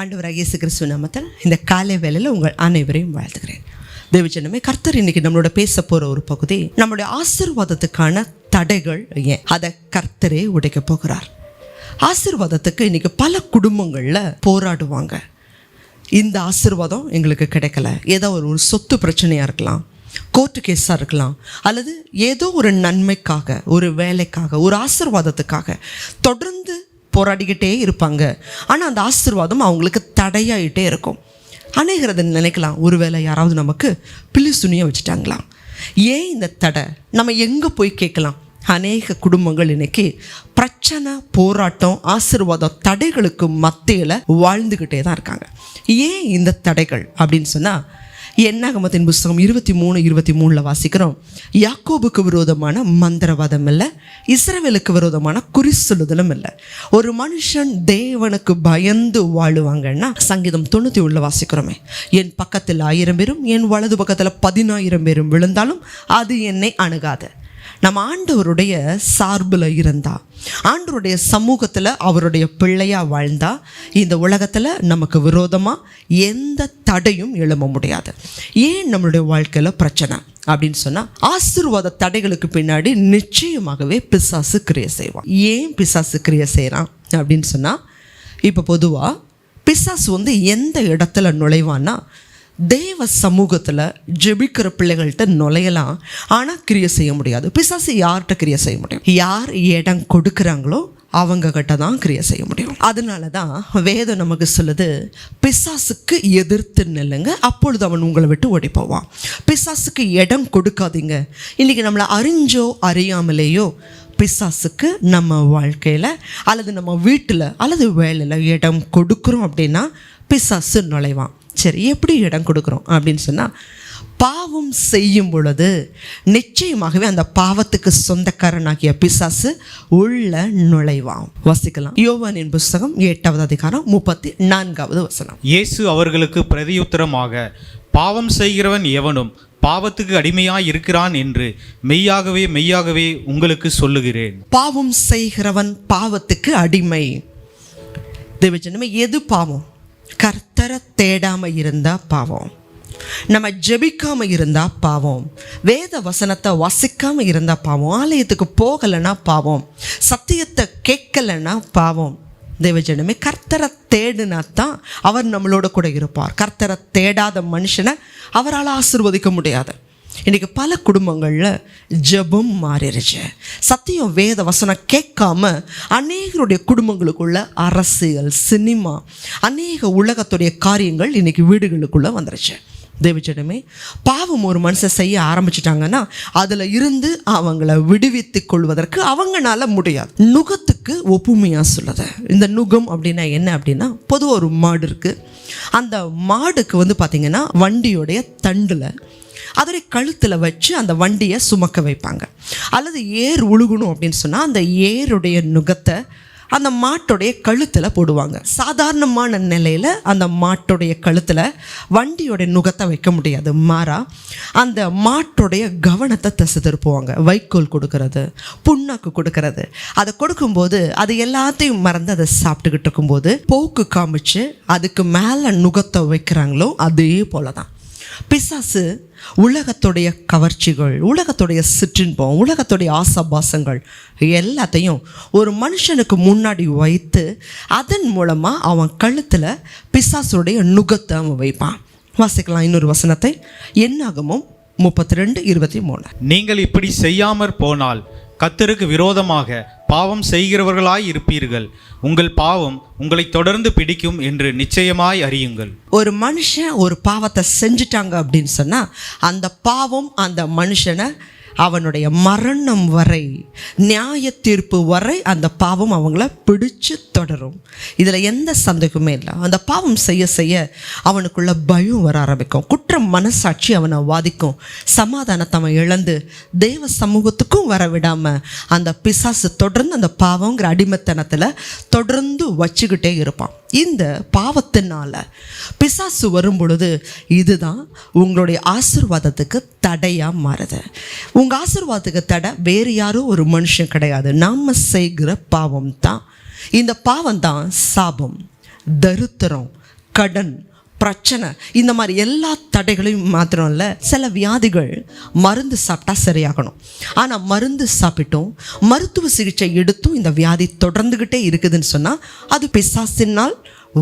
ஆண்டவராகிய இயேசு கிறிஸ்துவின் நாமத்தில் இந்த காலை வேளையில் உங்கள் அனைவரையும் வாழ்த்துகிறேன். தேவஜனமே, கர்த்தர் இன்னைக்கு நம்மளோட பேச போற ஒரு பகுதி நம்மளுடைய ஆசீர்வாதத்துக்கான தடைகள் ஏன், அதை கர்த்தரே உடைக்க போகிறார். ஆசீர்வாதத்துக்கு இன்னைக்கு பல குடும்பங்கள்ல போராடுவாங்க. இந்த ஆசீர்வாதம் எங்களுக்கு கிடைக்கல, ஏதோ ஒரு சொத்து பிரச்சனையா இருக்கலாம், கோர்ட்டு கேஸாக இருக்கலாம், அல்லது ஏதோ ஒரு நன்மைக்காக, ஒரு வேலைக்காக, ஒரு ஆசீர்வாதத்துக்காக தொடர்ந்து போராடிக்கிட்டே இருப்பாங்க. ஆனால் அந்த ஆசீர்வாதம் அவங்களுக்கு தடையாயிட்டே இருக்கும். அநேகரதை நினைக்கலாம், ஒருவேளை யாராவது நமக்கு பில்லி சுனியை வச்சுட்டாங்களாம். ஏன் இந்த தடை? நம்ம எங்கே போய் கேட்கலாம்? அநேக குடும்பங்கள் இன்னைக்கு பிரச்சனை, போராட்டம், ஆசீர்வாதம், தடைகளுக்கு மத்தியில் வாழ்ந்துக்கிட்டே தான் இருக்காங்க. ஏன் இந்த தடைகள் அப்படின்னு சொன்னால், என்னாகமத்தின் புஸ்தகம் 23:23 வாசிக்கிறோம், யாக்கோபுக்கு விரோதமான மந்திரவாதம் இல்லை, இஸ்ரவேலுக்கு விரோதமான குறி சொல்லுதலும் இல்லை. ஒரு மனுஷன் தேவனுக்கு பயந்து வாழுவாங்கன்னா, சங்கீதம் 90 வாசிக்கிறோமே, என் பக்கத்தில் 1000 பேரும் என் வலது பக்கத்தில் 10,000 பேரும் விழுந்தாலும் அது என்னை அணுகாது. நம்ம ஆண்டவருடைய சார்பில் இருந்தா, ஆண்டவருடைய சமூகத்தில் அவருடைய பிள்ளையா வாழ்ந்தா, இந்த உலகத்தில் நமக்கு விரோதமாக எந்த தடையும் எழும்ப முடியாது. ஏன் நம்மளுடைய வாழ்க்கையில் பிரச்சனை அப்படின்னு சொன்னால், ஆசீர்வாத தடைகளுக்கு பின்னாடி நிச்சயமாகவே பிசாசு கிரியை செய்வான். ஏன் பிசாசு கிரியை செய்கிறான் அப்படின்னு சொன்னால், இப்போ பொதுவாக பிசாசு எந்த இடத்துல நுழைவான்னா, தேவ சமூகத்தில் ஜெபிக்கிற பிள்ளைகள்கிட்ட நுழையலாம், ஆனால் கிரியை செய்ய முடியாது. பிசாசு யார்கிட்ட கிரியை செய்ய முடியும்? யார் இடம் கொடுக்குறாங்களோ அவங்க கிட்ட தான் கிரியை செய்ய முடியும். அதனால தான் வேதம் நமக்கு சொல்லுது, பிசாசுக்கு எதிர்த்து நில்லுங்க, அப்பொழுது அவன் உங்களை விட்டு ஓடி போவான். பிசாசுக்கு இடம் கொடுக்காதீங்க. இன்றைக்கி நம்மளை அறிஞ்சோ அறியாமலேயோ பிசாசுக்கு நம்ம வாழ்க்கையில் அல்லது நம்ம வீட்டில் அல்லது வேலையில் இடம் கொடுக்குறோம் அப்படின்னா பிசாசு நுழைவான். சரி, எப்படி இடம் கொடுக்குறோம் அப்படின்னு சொன்னால், பாவம் செய்யும் பொழுது நிச்சயமாகவே அந்த பாவத்துக்கு சொந்தக்காரனாகிய பிசாசு உள்ள நுழைவான். வாசிக்கலாம், யோவானின் புஸ்தகம் 8வது அதிகாரம் 34வது வசனம். இயேசு அவர்களுக்கு பிரதியுத்தரமாக, பாவம் செய்கிறவன் எவனும் பாவத்துக்கு அடிமையாய் இருக்கிறான் என்று மெய்யாகவே மெய்யாகவே உங்களுக்கு சொல்லுகிறேன். பாவம் செய்கிறவன் பாவத்துக்கு அடிமை. தேவஜனமே, எது பாவம்? கர்த்தரை தேடாம இருந்தா பாவம், நம்ம ஜெபிக்காம இருந்தா பாவம், வேத வசனத்தை வசிக்காம இருந்தா பாவம், ஆலயத்துக்கு போகலைன்னா பாவம், சத்தியத்தை கேட்கலைன்னா பாவம். தேவஜனமே, கர்த்தரை தேடுனா தான் அவர் நம்மளோட கூட இருப்பார். கர்த்தரை தேடாத மனுஷனை அவரால் ஆசீர்வதிக்க முடியாது. இன்றைக்கி பல குடும்பங்களில் ஜெபம் மாறிடுச்சு. சத்தியம் வேத வசனம் கேட்காம அநேகருடைய குடும்பங்களுக்குள்ள அரசியல், சினிமா, அநேக உலகத்துடைய காரியங்கள் இன்றைக்கி வீடுகளுக்குள்ளே வந்துருச்சு. தேவஜனமே, பாவம் ஒரு மனுஷன் செய்ய ஆரம்பிச்சிட்டாங்கன்னா அதில் இருந்து அவங்கள விடுவித்து கொள்வதற்கு அவங்களால முடியாது. நுகத்துக்கு ஒப்புமையாக சொல்லுது. இந்த நுகம் அப்படின்னா என்ன அப்படின்னா, பொதுவாக ஒரு மாடு இருக்குது. அந்த மாடுக்கு பார்த்திங்கன்னா வண்டியோடைய தண்டில் அதோடைய கழுத்தில் வச்சு அந்த வண்டியை சுமக்க வைப்பாங்க. அல்லது ஏர் உழுகணும் அப்படின்னு சொன்னால் அந்த ஏருடைய நுகத்தை அந்த மாட்டோடைய கழுத்தில் போடுவாங்க. சாதாரணமான நிலையில் அந்த மாட்டோடைய கழுத்தில் வண்டியோடைய நுகத்தை வைக்க முடியாது. மாறா அந்த மாட்டோடைய கவனத்தை திசை திருப்புவாங்க. வைக்கோல் கொடுக்கறது, புண்ணாக்கு கொடுக்கறது, அதை கொடுக்கும்போது அது எல்லாத்தையும் மறந்து அதை சாப்பிட்டுக்கிட்டு இருக்கும்போது போக்கு காமிச்சு அதுக்கு மேலே நுகத்தை வைக்கிறாங்களோ அதே போல தான் பிசாசு உலகத்துடைய கவர்ச்சிகள், உலகத்துடைய சிற்றின்பம், உலகத்துடைய ஆசாபாசங்கள் எல்லாத்தையும் ஒரு மனுஷனுக்கு முன்னாடி வைத்து அதன் மூலமாக அவன் கழுத்தில் பிசாசுடைய நுகத்தை அவன் வைப்பான். வாசிக்கலாம் இன்னொரு வசனத்தை, என்னாகமம் 32:23. நீங்கள் இப்படி செய்யாமற் போனால் கர்த்தருக்கு விரோதமாக பாவம் செய்கிறவர்களாய் இருப்பீர்கள். உங்கள் பாவம் உங்களை தொடர்ந்து பிடிக்கும் என்று நிச்சயமாய் அறியுங்கள். ஒரு மனுஷன் ஒரு பாவத்தை செஞ்சிட்டாங்க அப்படின்னு சொன்னால் அந்த பாவம் அந்த மனுஷனை அவனுடைய மரணம் வரை, நியாய தீர்ப்பு வரை அந்த பாவம் அவங்கள பிடிச்சு தொடரும். இதில் எந்த சந்தேகமே இல்லை. அந்த பாவம் செய்ய செய்ய அவனுக்குள்ள பயம் வர ஆரம்பிக்கும், குற்றம் மனசாட்சி அவனை வாதிக்கும், சமாதானத்தை அவன் இழந்து தேவ சமூகத்துக்கும் வர விடாமல் அந்த பிசாசு தொடர்ந்து அந்த பாவங்கிற அடிமைத்தனத்தில் தொடர்ந்து வச்சுக்கிட்டே இருப்பான். இந்த பாவத்தினால பிசாசு வரும் பொழுது இதுதான் உங்களுடைய ஆசீர்வாதத்துக்கு தடையாக மாறுது. உங்கள் ஆசீர்வாதத்துக்கு தடை வேறு யாரும் ஒரு மனுஷன் கிடையாது, நாம் செய்கிற பாவம் தான். இந்த பாவம் தான் சாபம், தரித்திரம், கடன், பிரச்சனை, இந்த மாதிரி எல்லா தடைகளையும் மாத்திரம் இல்லை, சில வியாதிகள் மருந்து சாப்பிட்டா சரியாகணும். ஆனால் மருந்து சாப்பிட்டும் மருத்துவ சிகிச்சை எடுத்தும் இந்த வியாதி தொடர்ந்துக்கிட்டே இருக்குதுன்னு சொன்னால் அது பிசாசினால்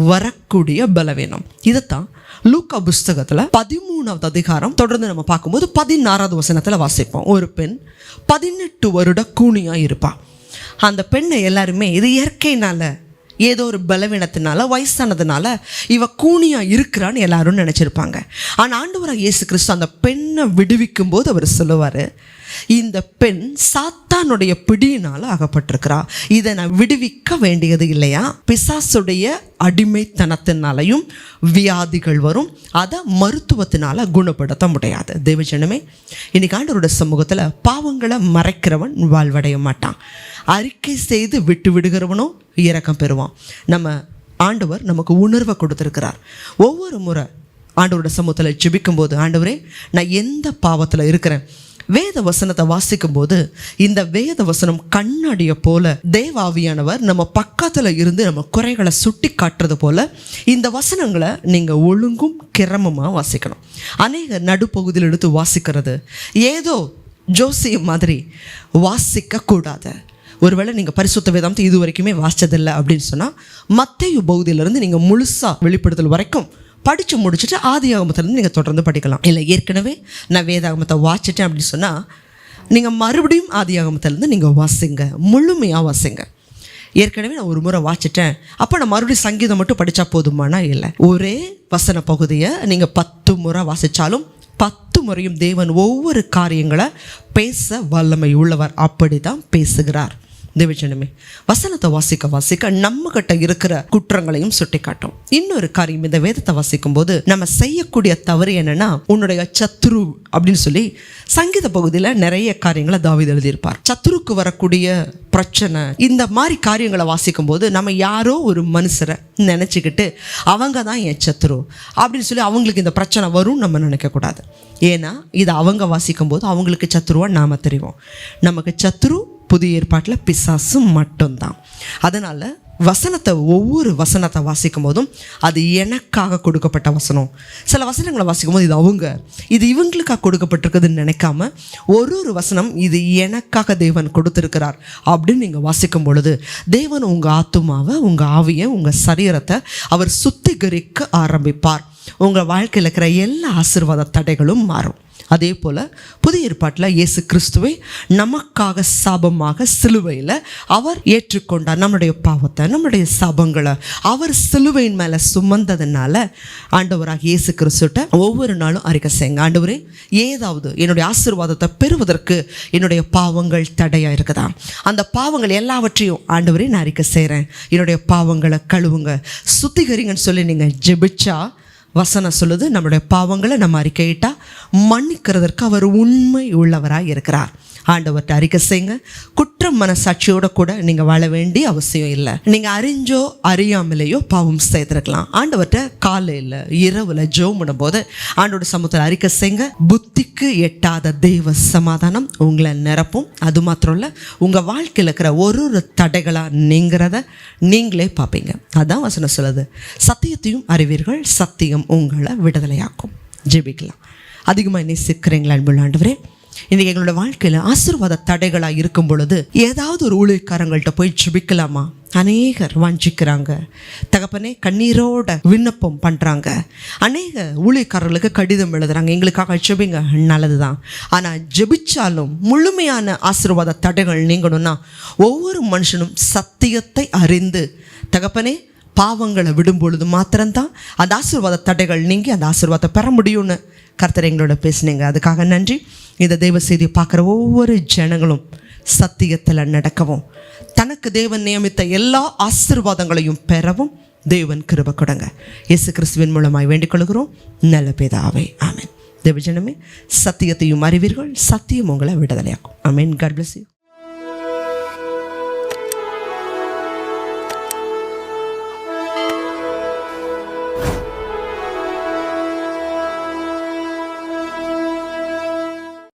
வரக்கூடிய பலவீனம். இதைத்தான் லூக்கா புஸ்தகத்தில் 13வது அதிகாரம் தொடர்ந்து நம்ம பார்க்கும்போது 16வது வசனத்தில் வாசிப்போம். ஒரு பெண் 18 வருட கூனியாக இருப்பாள். அந்த பெண்ணை எல்லாருமே இது இயற்கையினால, ஏதோ ஒரு பலவீனத்தினால, வயசானதுனால இவ கூனியா இருக்கிறான்னு எல்லாரும் நினைச்சிருப்பாங்க. ஆனால் ஆண்டவராக இயேசு கிறிஸ்து அந்த பெண்ணை விடுவிக்கும் போது அவர் சொல்லுவார், இந்த பெண் சாத்தானுடைய பிடியினால் அகப்பட்டிருக்கிறா, இதை நான் விடுவிக்க வேண்டியது இல்லையா, பிசாசுடைய அடிமைத்தனத்தினாலையும் வியாதிகள் வரும், அதை மருத்துவத்தினால குணப்படுத்த முடியாது. தேவஜனமே, இன்னைக்கு ஆண்டவரோட சமூகத்தில் பாவங்களை மறைக்கிறவன் வாழ்வடைய மாட்டான். அறிக்கை செய்து விட்டு விடுகிறவனோ இரக்கம் பெறுவான். நம்ம ஆண்டவர் நமக்கு உணர்வை கொடுத்துருக்கிறார். ஒவ்வொரு முறை ஆண்டவரோட சமூகத்தில் ஜெபிக்கும் போது, ஆண்டவரே நான் எந்த பாவத்தில் இருக்கிறேன், வேத வசனத்தை வாசிக்கும் போது இந்த வேத வசனம் கண்ணாடியை போல தேவாவியானவர் நம்ம பக்கத்தில் இருந்து நம்ம குறைகளை சுட்டி காட்டுறது போல இந்த வசனங்களை நீங்கள் ஒழுங்கும் கிரமமாக வாசிக்கணும். அநேக நடுப்பகுதியில் எடுத்து வாசிக்கிறது ஏதோ ஜோசியம் மாதிரி வாசிக்கக்கூடாது. ஒருவேளை நீங்கள் பரிசுத்த வேதாந்தத்தை இது வரைக்குமே வாசித்ததில்லை அப்படின்னு சொன்னால் மத்தேயு பகுதியிலிருந்து நீங்கள் முழுசாக வெளிப்படுத்தல் வரைக்கும் படித்து முடிச்சுட்டு ஆதியாகமத்திலேருந்து நீங்கள் தொடர்ந்து படிக்கலாம். இல்லை ஏற்கனவே நான் வேதாகமத்தை வாசிட்டேன் அப்படின்னு சொன்னால் நீங்கள் மறுபடியும் ஆதியாகமத்திலேருந்து நீங்கள் வாசிங்க, முழுமையாக வாசிங்க. ஏற்கனவே நான் ஒரு முறை வாசிட்டேன், அப்போ நான் மறுபடியும் சங்கீதம் மட்டும் படித்தா போதுமானா இல்லை. ஒரே வசன பகுதியை நீங்கள் 10 முறை வாசித்தாலும் 10 முறையும் தேவன் ஒவ்வொரு காரியங்களை பேச வல்லமை உள்ளவர். அப்படி தான் பேசுகிறார். தேவஜனமே, வசனத்தை வாசிக்க வாசிக்க நம்ம கிட்ட இருக்கிற குற்றங்களையும் சுட்டி காட்டும். இன்னொரு காரியம், இந்த வேதத்தை வாசிக்கும் போது நம்ம செய்யக்கூடிய தவறு என்னன்னா, உன்னுடைய சத்ரு அப்படின்னு சொல்லி சங்கீத பகுதியில் நிறைய காரியங்களை தாவீது எழுதியிருப்பார். சத்ருக்கு வரக்கூடிய பிரச்சனை, இந்த மாதிரி காரியங்களை வாசிக்கும் போது நம்ம யாரோ ஒரு மனுஷரை நினச்சிக்கிட்டு அவங்க தான் என் சத்ரு அப்படின்னு சொல்லி அவங்களுக்கு இந்த பிரச்சனை வரும் நம்ம நினைக்கக்கூடாது. ஏன்னா இதை அவங்க வாசிக்கும் போது அவங்களுக்கு சத்ருவாக நாம தெரியும். நமக்கு சத்ரு புதிய ஏற்பாட்டில் பிசாசு மட்டும்தான். அதனால் ஒவ்வொரு வசனத்தை வாசிக்கும் போதும் அது எனக்காக கொடுக்கப்பட்ட வசனம். சில வசனங்களை வாசிக்கும் போது இது இவங்களுக்காக கொடுக்கப்பட்டிருக்குதுன்னு நினைக்காம ஒரு வசனம் இது எனக்காக தேவன் கொடுத்துருக்கிறார் அப்படின்னு நீங்கள் வாசிக்கும் பொழுது தேவன் உங்கள் ஆத்துமாவை, உங்கள் ஆவியை, உங்கள் சரீரத்தை அவர் சுத்திகரிக்க ஆரம்பிப்பார். உங்கள் வாழ்க்கையில் இருக்கிற எல்லா ஆசீர்வாத தடைகளும் மாறும். அதே போல் புதிய ஏற்பாட்டில் இயேசு கிறிஸ்துவை நமக்காக சாபமாக சிலுவையில் அவர் ஏற்றுக்கொண்டார். நம்முடைய பாவத்தை, நம்முடைய சாபங்களை அவர் சிலுவையின் மேலே சுமந்ததுனால ஆண்டவராக இயேசு கிறிஸ்துட்ட ஒவ்வொரு நாளும் அறிக்கை செய்யுங்க, ஆண்டவரே ஏதாவது என்னுடைய ஆசீர்வாதத்தை பெறுவதற்கு என்னுடைய பாவங்கள் தடையாக இருக்குதா, அந்த பாவங்கள் எல்லாவற்றையும் ஆண்டவரே நான் அறிக்கை செய்கிறேன், என்னுடைய பாவங்களை கழுவுங்க, சுத்திகரிங்கன்னு சொல்லி நீங்கள் ஜெபிச்சா வசனம் சொல்லுது, நம்மளுடைய பாவங்களை நம்ம அறிக்கையிட்டா மன்னிக்கிறதற்கு அவர் உண்மை உள்ளவராக இருக்கிறார். ஆண்டவர்கிட்ட அறிக்கை செய்யுங்க. குற்றம் மனசாட்சியோட கூட நீங்கள் வாழ வேண்டிய அவசியம் இல்லை. நீங்கள் அறிஞ்சோ அறியாமலேயோ பாவம் செய்திருக்கலாம். ஆண்டவர்கிட்ட காலையில் இரவில் ஜெபம் பண்ணும்போது ஆண்டோட சமூகத்தில் அறிக்கை செய்யுங்க. புத்திக்கு எட்டாத தெய்வ சமாதானம் உங்களை நிரப்பும். அது மாத்திரம் இல்லை, உங்கள் வாழ்க்கையில் இருக்கிற ஒரு தடைகளாக நீங்கிறத நீங்களே பார்ப்பீங்க. அதான் வசனம் சொல்லுது, சத்தியத்தையும் அறிவீர்கள், சத்தியம் உங்களை விடுதலையாக்கும். ஜெபிக்கலாம். அதிகமாக நேசிக்கிறீங்களா அன்புள்ள ஆண்டவரே? இன்றைக்கி எங்களோட வாழ்க்கையில் ஆசீர்வாத தடைகளாக இருக்கும் பொழுது ஏதாவது ஒரு ஊழியக்காரங்கள்ட்ட போய் ஜெபிக்கலாமா? அநேகர் வாஞ்சிக்கிறாங்க தகப்பனே, கண்ணீரோட விண்ணப்பம் பண்ணுறாங்க. அநேக ஊழியக்காரர்களுக்கு கடிதம் எழுதுறாங்க, எங்களுக்காக ஜெபிங்க. நல்லது தான். ஆனால் ஜெபிச்சாலும் முழுமையான ஆசீர்வாத தடைகள் நீங்கணும்னா ஒவ்வொரு மனுஷனும் சத்தியத்தை அறிந்து தகப்பனே பாவங்களை விடும் பொழுது மாத்திரம்தான் அந்த ஆசீர்வாத தடைகள் நீங்கி அந்த ஆசீர்வாதத்தை பெற முடியும்னு கர்த்தர் எங்களோட பேசுனீங்க. அதுக்காக நன்றி. இந்த தெய்வ செய்தியை பார்க்குற ஒவ்வொரு ஜனங்களும் சத்தியத்தில் நடக்கவும், தனக்கு தேவன் நியமித்த எல்லா ஆசீர்வாதங்களையும் பெறவும் தேவன் கிருபை கொடுங்க. இயேசு கிறிஸ்துவின் மூலமாய் வேண்டிக் கொள்கிறோம் நல்ல பிதாவே, ஆமென். தேவஜனமே, சத்தியத்தையும் அறிவீர்கள், சத்தியம் உங்களை விடுதலையாக்கும். ஆமென். God bless you.